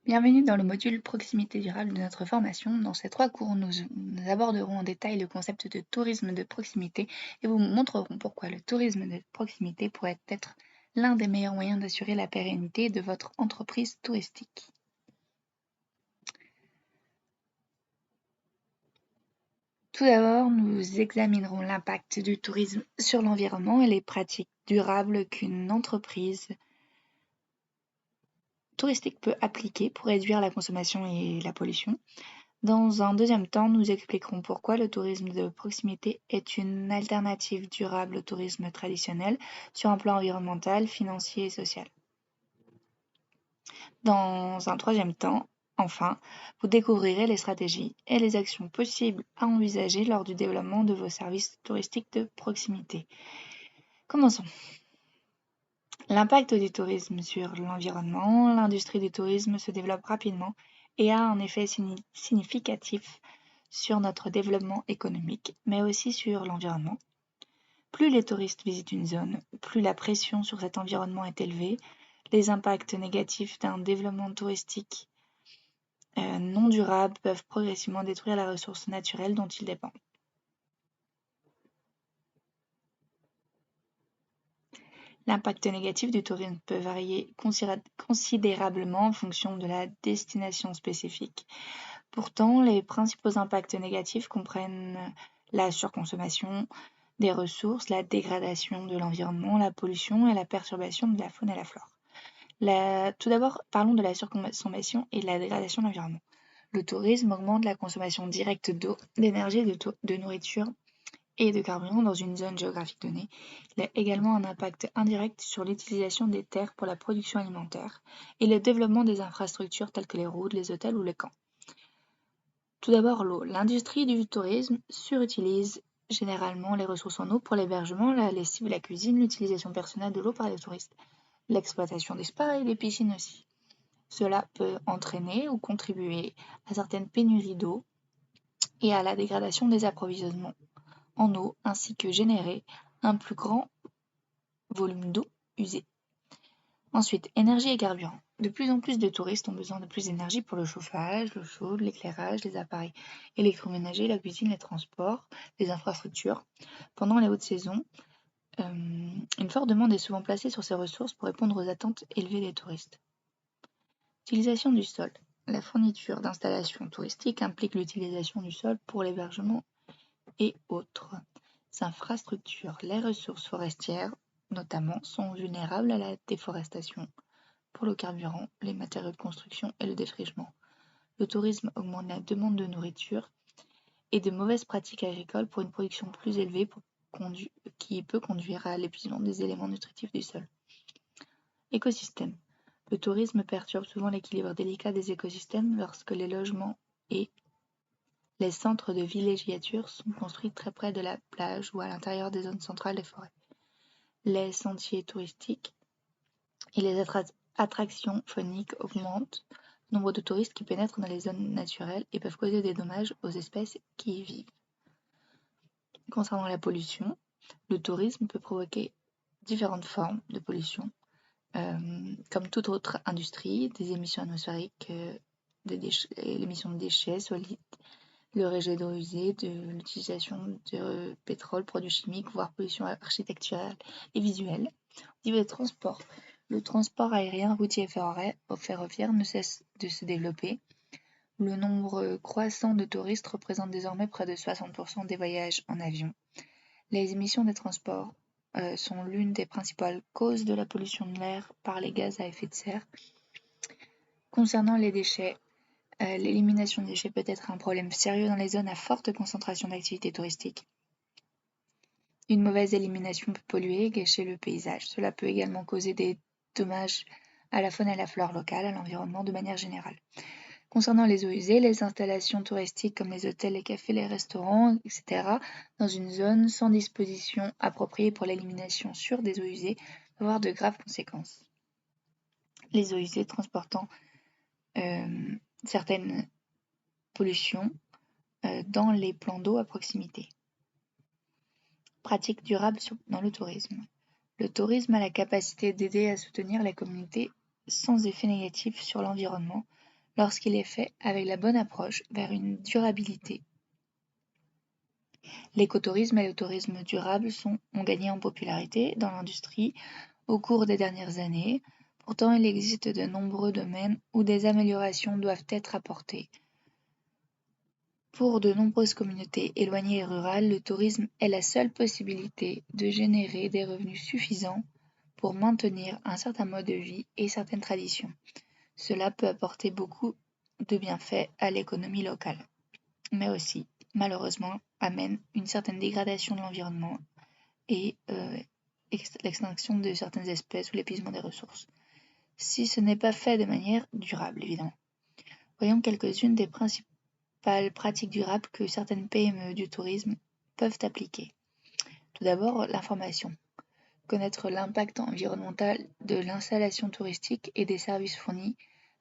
Bienvenue dans le module Proximité durable de notre formation. Dans ces 3 cours, nous aborderons en détail le concept de tourisme de proximité et vous montrerons pourquoi le tourisme de proximité pourrait être l'un des meilleurs moyens d'assurer la pérennité de votre entreprise touristique. Tout d'abord, nous examinerons l'impact du tourisme sur l'environnement et les pratiques durables qu'une entreprise touristique peut appliquer pour réduire la consommation et la pollution. Dans un deuxième temps, nous expliquerons pourquoi le tourisme de proximité est une alternative durable au tourisme traditionnel sur un plan environnemental, financier et social. Dans un troisième temps, enfin, vous découvrirez les stratégies et les actions possibles à envisager lors du développement de vos services touristiques de proximité. Commençons. L'impact du tourisme sur l'environnement. L'industrie du tourisme se développe rapidement et a un effet significatif sur notre développement économique, mais aussi sur l'environnement. Plus les touristes visitent une zone, plus la pression sur cet environnement est élevée. Les impacts négatifs d'un développement touristique non durable peuvent progressivement détruire la ressource naturelle dont ils dépendent. L'impact négatif du tourisme peut varier considérablement en fonction de la destination spécifique. Pourtant, les principaux impacts négatifs comprennent la surconsommation des ressources, la dégradation de l'environnement, la pollution et la perturbation de la faune et la flore. Tout d'abord, parlons de la surconsommation et de la dégradation de l'environnement. Le tourisme augmente la consommation directe d'eau, d'énergie, de nourriture et de carburant dans une zone géographique donnée. Il a également un impact indirect sur l'utilisation des terres pour la production alimentaire et le développement des infrastructures telles que les routes, les hôtels ou les camps. Tout d'abord, l'eau. L'industrie du tourisme surutilise généralement les ressources en eau pour l'hébergement, la lessive, la cuisine, l'utilisation personnelle de l'eau par les touristes, l'exploitation des spas et des piscines aussi. Cela peut entraîner ou contribuer à certaines pénuries d'eau et à la dégradation des approvisionnements en eau, ainsi que générer un plus grand volume d'eau usée. Ensuite, énergie et carburant. De plus en plus de touristes ont besoin de plus d'énergie pour le chauffage, l'eau chaude, l'éclairage, les appareils électroménagers, la cuisine, les transports, les infrastructures. Pendant les hautes saisons, une forte demande est souvent placée sur ces ressources pour répondre aux attentes élevées des touristes. Utilisation du sol. La fourniture d'installations touristiques implique l'utilisation du sol pour l'hébergement et autres infrastructures. Les ressources forestières, notamment, sont vulnérables à la déforestation pour le carburant, les matériaux de construction et le défrichement. Le tourisme augmente la demande de nourriture et de mauvaises pratiques agricoles pour une production plus élevée qui peut conduire à l'épuisement des éléments nutritifs du sol. Écosystème. Le tourisme perturbe souvent l'équilibre délicat des écosystèmes lorsque les logements et les centres de villégiature sont construits très près de la plage ou à l'intérieur des zones centrales des forêts. Les sentiers touristiques et les attractions fauniques augmentent le nombre de touristes qui pénètrent dans les zones naturelles et peuvent causer des dommages aux espèces qui y vivent. Concernant la pollution, le tourisme peut provoquer différentes formes de pollution, comme toute autre industrie, des émissions atmosphériques, l'émission de déchets solides, le rejet d'eau usée, de l'utilisation de pétrole, produits chimiques, voire pollution architecturale et visuelle. Au niveau des transports, le transport aérien, routier et ferroviaire ne cesse de se développer. Le nombre croissant de touristes représente désormais près de 60% des voyages en avion. Les émissions des transports sont l'une des principales causes de la pollution de l'air par les gaz à effet de serre. Concernant les déchets, l'élimination des déchets peut être un problème sérieux dans les zones à forte concentration d'activités touristiques. Une mauvaise élimination peut polluer et gâcher le paysage. Cela peut également causer des dommages à la faune et à la flore locale, à l'environnement de manière générale. Concernant les eaux usées, les installations touristiques comme les hôtels, les cafés, les restaurants, etc., dans une zone sans disposition appropriée pour l'élimination sûre des eaux usées peuvent avoir de graves conséquences. Les eaux usées transportant certaines pollutions dans les plans d'eau à proximité. Pratiques durables dans le tourisme. Le tourisme a la capacité d'aider à soutenir la communauté sans effet négatif sur l'environnement, lorsqu'il est fait avec la bonne approche vers une durabilité. L'écotourisme et le tourisme durable ont gagné en popularité dans l'industrie au cours des dernières années. Pourtant, il existe de nombreux domaines où des améliorations doivent être apportées. Pour de nombreuses communautés éloignées et rurales, le tourisme est la seule possibilité de générer des revenus suffisants pour maintenir un certain mode de vie et certaines traditions. Cela peut apporter beaucoup de bienfaits à l'économie locale, mais aussi, malheureusement, amène une certaine dégradation de l'environnement et l'extinction de certaines espèces ou l'épuisement des ressources, si ce n'est pas fait de manière durable, évidemment. Voyons quelques-unes des principales pratiques durables que certaines PME du tourisme peuvent appliquer. Tout d'abord, l'information. Connaître l'impact environnemental de l'installation touristique et des services fournis,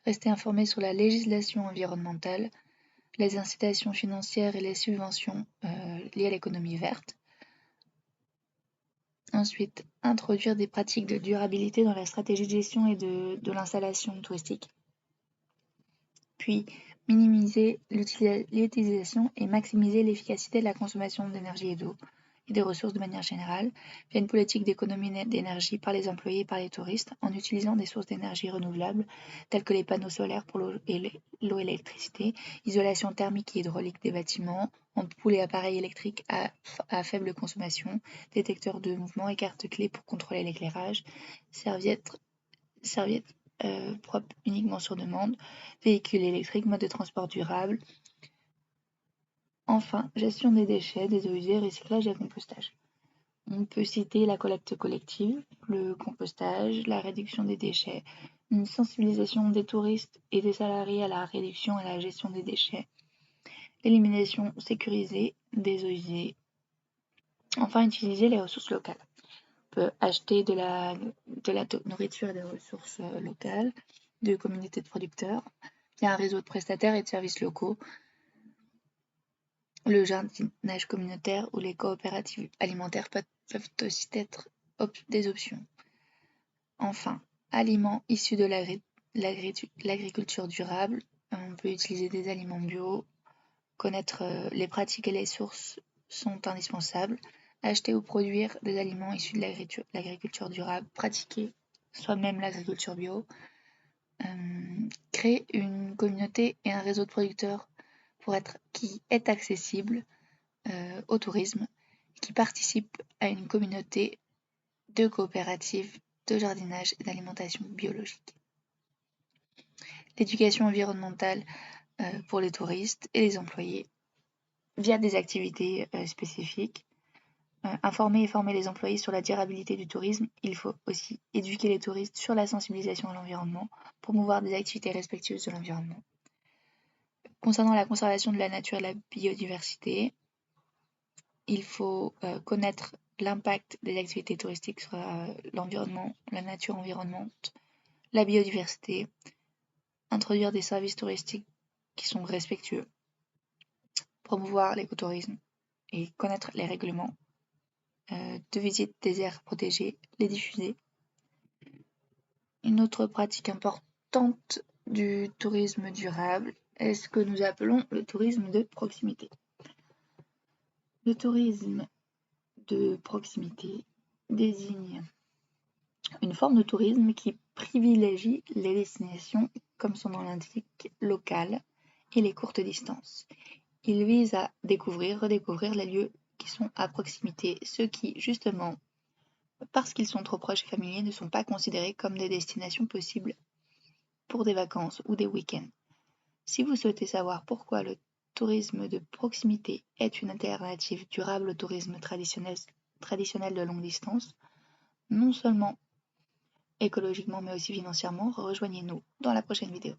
rester informé sur la législation environnementale, les incitations financières et les subventions liées à l'économie verte. Ensuite, introduire des pratiques de durabilité dans la stratégie de gestion et de l'installation touristique. Puis, minimiser l'utilisation et maximiser l'efficacité de la consommation d'énergie et d'eau et des ressources de manière générale, via une politique d'économie d'énergie par les employés et par les touristes, en utilisant des sources d'énergie renouvelables telles que les panneaux solaires pour l'eau et l'électricité, isolation thermique et hydraulique des bâtiments, ampoules et appareils électriques à faible consommation, détecteurs de mouvement et cartes-clés pour contrôler l'éclairage, serviettes propres uniquement sur demande, véhicules électriques, mode de transport durable. Enfin, gestion des déchets, des eaux usées, recyclage et compostage. On peut citer la collecte collective, le compostage, la réduction des déchets, une sensibilisation des touristes et des salariés à la réduction et à la gestion des déchets, l'élimination sécurisée des eaux usées. Enfin, utiliser les ressources locales. On peut acheter de la nourriture et des ressources locales, de communautés de producteurs, via un réseau de prestataires et de services locaux, le jardinage communautaire ou les coopératives alimentaires peuvent aussi être des options. Enfin, aliments issus de l'agriculture durable, on peut utiliser des aliments bio, connaître les pratiques et les sources sont indispensables, acheter ou produire des aliments issus de l'agriculture durable, pratiquer soi-même l'agriculture bio, créer une communauté et un réseau de producteurs qui est accessible au tourisme, qui participe à une communauté de coopératives de jardinage et d'alimentation biologique. L'éducation environnementale pour les touristes et les employés via des activités spécifiques. Informer et former les employés sur la durabilité du tourisme. Il faut aussi éduquer les touristes sur la sensibilisation à l'environnement, promouvoir des activités respectueuses de l'environnement. Concernant la conservation de la nature et de la biodiversité, il faut connaître l'impact des activités touristiques sur l'environnement, la nature environnante, la biodiversité, introduire des services touristiques qui sont respectueux, promouvoir l'écotourisme et connaître les règlements de visite des aires protégées, les diffuser. Une autre pratique importante du tourisme durable est ce que nous appelons le tourisme de proximité. Le tourisme de proximité désigne une forme de tourisme qui privilégie les destinations, comme son nom l'indique, locales et les courtes distances. Il vise à redécouvrir les lieux qui sont à proximité, ceux qui, justement, parce qu'ils sont trop proches et familiers, ne sont pas considérés comme des destinations possibles pour des vacances ou des week-ends. Si vous souhaitez savoir pourquoi le tourisme de proximité est une alternative durable au tourisme traditionnel de longue distance, non seulement écologiquement mais aussi financièrement, rejoignez-nous dans la prochaine vidéo.